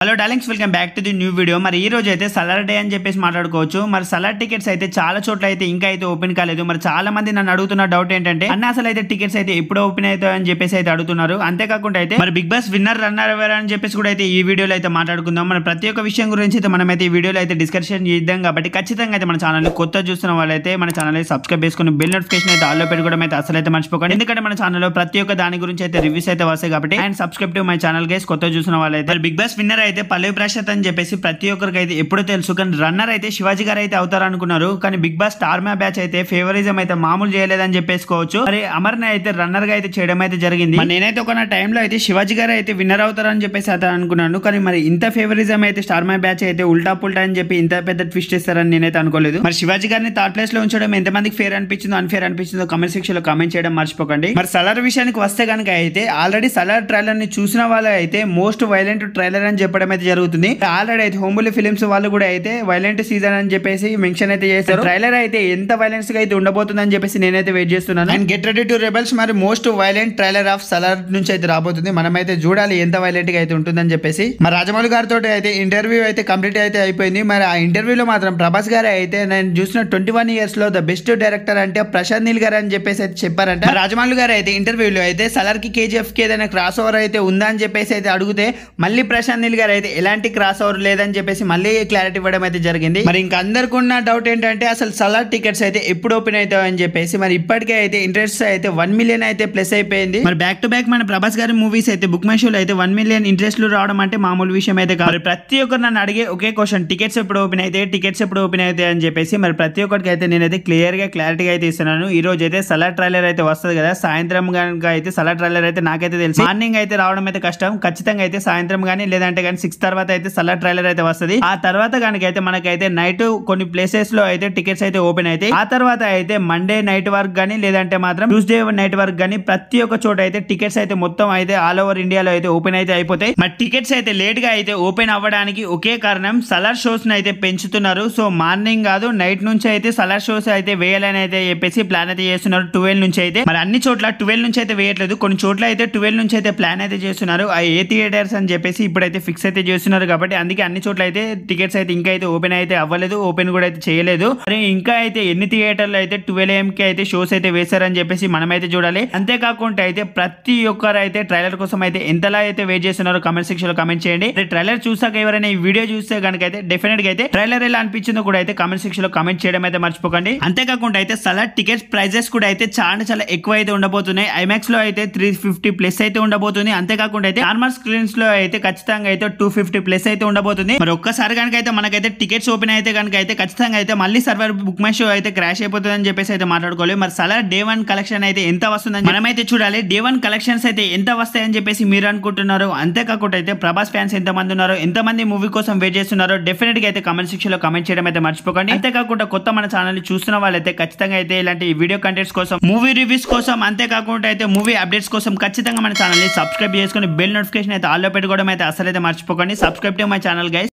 Hello darlings, welcome back to the new video. మరి ఈ రోజు అయితే సలార్ డే అని చెప్పేసి మాట్లాడుకోవచ్చు. మరి సలార్ టికెట్స్ అయితే చాలా చోట్ల అయితే ఇంకా అయితే ఓపెన్ కాలేదు. మరి చాలా మంది నన్ను అడుగుతున్న డౌట్ ఏంటంటే అన్న అసలు అయితే టికెట్స్ అయితే ఎప్పుడు ఓపెన్ అవుతాయి అని చెప్పేసి అయితే అడుగుతున్నారు. అంతేకాకుండా అయితే మరి బిగ్ బాస్ విన్నర్ రన్నర్ ఎవరు అని చెప్పేసి కూడా అయితే ఈ వీడియోలో అయితే మాట్లాడుకుందాం. మన ప్రతి ఒక్క విషయం గురించి అయితే మనం అయితే ఈ వీడియోలో అయితే డిస్కషన్ చేద్దాం. కాబట్టి ఖచ్చితంగా అయితే మన ఛానల్ కొత్త చూస్తున్న వాళ్ళైతే మన ఛానల్ సబ్స్క్రైబ్ చేసుకుని బెల్ నోటిఫికేషన్ అయితే ఆల్లో పెట్టుకోవడం అయితే అసలు అయితే మర్చిపోకండి. ఎందుకంటే మన ఛానల్లో ప్రతి ఒక్క దాని గురించి అయితే రివ్యూస్ అయితే వస్తాయి. కాబట్టి and subscribe to my channel guys. కొత్త చూసిన వాళ్ళైతే బిగ్ బాస్ విన్నర్ అయితే పల్లవి ప్రశాంత్ అని చెప్పేసి ప్రతి ఒక్కరికి అయితే ఎప్పుడో తెలుసు. కానీ రన్నర్ అయితే శివాజీ గారు అయితే అవుతారు అనుకున్నారు. కానీ Bigg Boss star map batch అయితే ఫేవరిజం అయితే మామూలు చేయలేదని చెప్పేసుకోవచ్చు. మరి అమర్ని అయితే రన్నర్ గా అయితే చేయడం అయితే జరిగింది. నేనైతే ఒక టైంలో అయితే శివాజీ గారు అయితే విన్నర్ అవుతారని చెప్పేసి అయితే అనుకున్నాను. కానీ మరి ఇంత ఫేవరిజం అయితే స్టార్ మ్యాప్ బ్యాచ్ అయితే ఉల్టా పుల్టా అని చెప్పి ఇంత పెద్ద ట్విస్ట్ ఇస్తారని నేనైతే అనుకోలేదు. మరి శివాజీ గారిని థర్డ్ ప్లేస్ లో ఉంచడం ఎంతమందికి ఫేర్ అనిపించిందో అన్ఫేర్ అనిపించిందో కామెంట్ సెక్షన్ లో కామెంట్ చేయడం మర్చిపోకండి. మరి సలార్ విషయానికి వస్తే కనుక అయితే ఆల్రెడీ సలార్ ట్రైలర్ ని చూసిన వాళ్ళు అయితే మోస్ట్ వైలెంట్ ట్రైలర్ అని చెప్పడం అయితే జరుగుతుంది. ఆల్రెడీ అయితే హోంబులి ఫిలిమ్స్ వాళ్ళు కూడా అయితే వైలెంట్ సీజన్ అని చెప్పేసి మెన్షన్ అయితే చేస్తారు. ట్రైలర్ అయితే ఎంత వైలెన్స్ గా అయితే ఉండబోతుందని చెప్పేసి నేనైతే వెయిట్ చేస్తున్నాను. And get ready to rebels మరి most violent trailer of Salaar నుంచి అయితే రాబోతుంది. మనమైతే చూడాలి ఎంత వైలెంట్ గా అయితే ఉంటుందని చెప్పేసి. మరి రాజమౌళి గారితో అయితే ఇంటర్వ్యూ అయితే కంప్లీట్ అయితే అయిపోయింది. మరి ఆ ఇంటర్వ్యూలో మాత్రం ప్రభాస్ గారు అయితే నేను చూసిన 21 years లో ద బెస్ట్ డైరెక్టర్ అంటే ప్రశాంత్ నీల్ గారు అని చెప్పేసి అయితే చెప్పారంట. రాజమౌళి గారు అయితే ఇంటర్వ్యూలో అయితే సలార్ కి KGF కి ఏదైనా క్రాస్ ఓవర్ అయితే ఉందా అని చెప్పేసి అయితే అడిగితే మళ్ళీ ప్రశాంత్ నీల్ గారు అయితే ఎలాంటి క్రాస్ ఓవర్ లేదని చెప్పేసి మళ్ళీ క్లారిటీ ఇవ్వడం అయితే జరిగింది. మరి ఇంకా అందరికి ఉన్న డౌట్ ఏంటంటే అసలు సలార్ టికెట్స్ అయితే ఎప్పుడు ఓపెన్ అవుతాయి అని చెప్పేసి. మరి ఇప్పటికే అయితే ఇంట్రెస్ట్ అయితే 1 million అయితే ప్లస్ అయిపోయింది. మరి బ్యాక్ టు బ్యాక్ మన ప్రభాస్ గారి మూవీస్ అయితే బుక్ మై షోలో అయితే 1 million ఇంట్రెస్ట్లు రావడం అంటే మామూలు విషయం అయితే కాదు. ప్రతి ఒక్కరు నన్ను అడిగే ఒకే క్వశ్చన్, టికెట్స్ ఎప్పుడు ఓపెన్ అయితే అని చెప్పేసి. మరి ప్రతి ఒక్కరికి అయితే నేనైతే క్లియర్ గా క్లారిటీ అయితే ఇస్తున్నాను. ఈ రోజు అయితే సలార్ ట్రైలర్ అయితే వస్తుంది కదా, సాయంత్రం కనుక అయితే సలార్ ట్రైలర్ అయితే నాకైతే తెలుసు మార్నింగ్ అయితే రావడం అయితే కష్టం. ఖచ్చితంగా అయితే సాయంత్రం కానీ లేదంటే కానీ 6 తర్వాత అయితే సలార్ ట్రైలర్ అయితే వస్తుంది. ఆ తర్వాత కనుక అయితే మనకైతే నైట్ కొన్ని ప్లేసెస్ లో అయితే టికెట్స్ అయితే ఓపెన్ అయితే ఆ తర్వాత అయితే మండే నైట్ వరకు కానీ లేదంటే మాత్రం ట్యూస్డే నైట్ వరకు కానీ ప్రతి ఒక్క చోట అయితే టికెట్స్ అయితే మొత్తం అయితే ఆల్ ఓవర్ ఇండియాలో అయితే ఓపెన్ అయితే అయిపోతాయి. మరి టికెట్స్ అయితే లేట్ గా అయితే ఓపెన్ అవ్వడానికి ఒకే కారణం సలార్ షోస్ అయితే పెంచుతున్నారు. సో మార్నింగ్ కాదు నైట్ నుంచి అయితే సలార్ షోస్ అయితే వేయాలని అయితే చెప్పేసి ప్లాన్ అయితే చేస్తున్నారు. 12 నుంచి అయితే మరి అన్ని చోట్ల 12 నుంచి అయితే వేయట్లేదు, కొన్ని చోట్ల అయితే 12 నుంచి అయితే ప్లాన్ అయితే చేస్తున్నారు. ఆ ఏ థియేటర్స్ అని చెప్పేసి ఇప్పుడైతే ఫిక్స్ అయితే చేస్తున్నారు. కాబట్టి అందుకే అన్ని చోట్ల అయితే టికెట్స్ అయితే ఇంకా అయితే ఓపెన్ అయితే అవ్వలేదు, ఓపెన్ కూడా అయితే చేయలేదు. మరి ఇంకా అయితే ఎన్ని థియేటర్లు అయితే 12 AM కి అయితే షోస్ అయితే వేశారని చెప్పేసి మనమైతే చూడాలి. అంతేకాకుండా అయితే ప్రతి ఒక్కరు అయితే ట్రైలర్ కోసం అయితే ఎంతలా అయితే వెయిట్ చేస్తున్నారో కామెంట్ సెక్షన్ లో కామెంట్ చేయండి. ట్రైలర్ చూసాక ఎవరైనా ఈ వీడియో చూస్తే కనుక అయితే డెఫినెట్ గా అయితే ట్రైలర్ ఎలా అనిపించిందో కూడా అయితే కామెంట్ సెక్షన్ లో కామెంట్ చేయడం అయితే మర్చిపోకండి. అంతేకాకుండా అయితే సలార్ టికెట్స్ ప్రైజెస్ కూడా అయితే చాలా ఎక్కువ అయితే ఉండబోతున్నాయి. ఐమాక్స్ లో అయితే 350 ప్లస్ అయితే ఉండబోతుంది. అంతేకాకుండా అయితే నార్మల్ స్క్రీన్స్ లో అయితే ఖచ్చితంగా అయితే 250 ప్లస్ అయితే ఉండబోతుంది. మరి ఒక్కసారి కనుక అయితే మనకైతే టికెట్స్ ఓపెన్ అయితే కనుక అయితే ఖచ్చితంగా అయితే మళ్ళీ సర్వర్ బుక్ మై షో అయితే క్రాష్ అయిపోతుంది అని చెప్పేసి అయితే మాట్లాడుకోవాలి. మరి సలార్ డే 1 కలెక్షన్ అయితే ఎంత వస్తుందని మనమైతే చూడాలి. డే 1 కలెక్షన్స్ అయితే ఎంత వస్తాయని చెప్పేసి మీరు అనుకుంటున్నారు. అంతేకాకుండా అయితే ప్రభాస్ ఫ్యాన్స్ ఎంత మంది ఉన్నారో, ఎంత మంది మూవీ కోసం వెయిట్ చేస్తున్నారో డెఫినెట్ గా అయితే కామెంట్ సెక్షన్ లో కామెంట్ చేయడం అయితే మర్చిపోకండి. అంతేకాకుండా కొత్త మన ఛానల్ చూస్తున్న వాళ్ళైతే ఖచ్చితంగా అయితే ఇలాంటి వీడియో కంటెంట్స్ కోసం, మూవీ రివ్యూస్ కోసం, అంతేకాకుండా అయితే మూవీ అప్డేట్స్ కోసం ఖచ్చితంగా మన ఛానల్ ని సబ్స్క్రైబ్ చేసుకుని బెల్ నోటిఫికేషన్ అయితే ఆల్లో పెట్టుకోవడం అయితే అసలు అయితే మర్చిపోకండి. Subscribe to my channel guys.